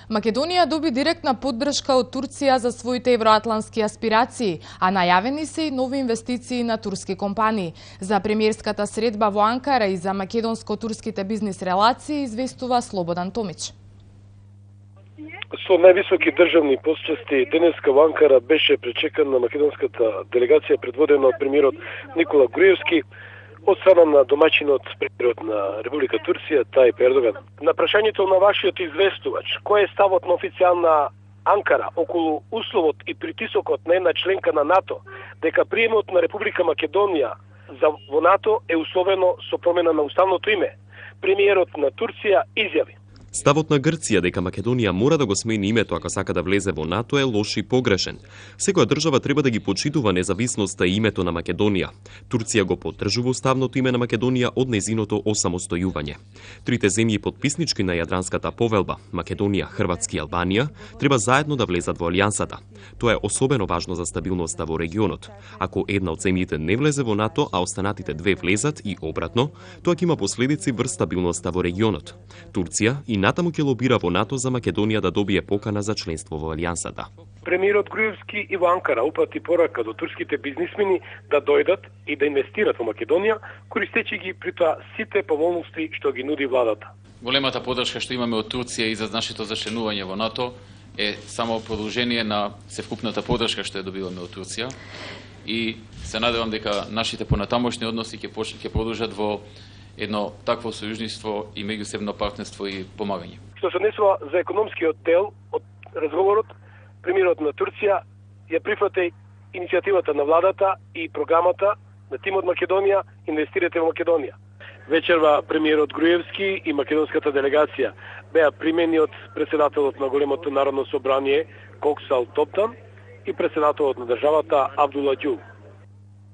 Македонија доби директна поддршка од Турција за своите евроатлантски аспирации, а најавени се и нови инвестиции на турски компании. За премиерската средба во Анкара и за македонско-турските бизнис релации известува Слободан Томич. Со највисоки државни почести денеска во Анкара беше пречекана македонската делегација предводена од премиерот Никола Груевски, од страна на домаќинот премиерот на Република Турција Тајип Ердоган. На прашањето на вашиот известувач, кој е ставот на официјална Анкара околу условот и притисокот на една членка на НАТО, дека приемот на Република Македонија во НАТО е условено со промена на уставното име, премиерот на Турција изјави: Ставот на Грција дека Македонија мора да го смени името ако сака да влезе во НАТО е лош и погрешен. Секоја држава треба да ги почитува независноста и името на Македонија. Турција го поддржува уставното име на Македонија од нејзиното осамостојување. Трите земји подписнички на Јадранската повелба, Македонија, Хрватска и Албанија, треба заедно да влезат во алијансата. Тоа е особено важно за стабилноста во регионот. Ако една од земјите не влезе во НАТО, а останатите две влезат и обратно, тоа ќе има последици врз стабилноста во регионот. Турција и натаму ќе лобира во НАТО за Македонија да добие покана за членство во алијансата. Премиерот Груевски и во Анкара упати порака до турските бизнисмени да дојдат и да инвестират во Македонија, користејќи ги при тоа сите поволности што ги нуди владата. Големата поддршка што имаме од Турција и за нашето зачленување во НАТО е само продолжение на севкупната поддршка што ја добиваме од Турција и се надевам дека нашите понатамошни односи ќе продолжат во едно такво сојужништво и меѓусебно партнерство и помагање. Што се однесува за економскиот дел од разговорот, премиерот на Турција ја прифати иницијативата на владата и програмата на тимот Македонија Инвестирате во Македонија. Вечерва премиерот Груевски и македонската делегација беа примени од претседателот на големото народно собрание Коксал Топтан и претседателот на државата Абдула Ѓул.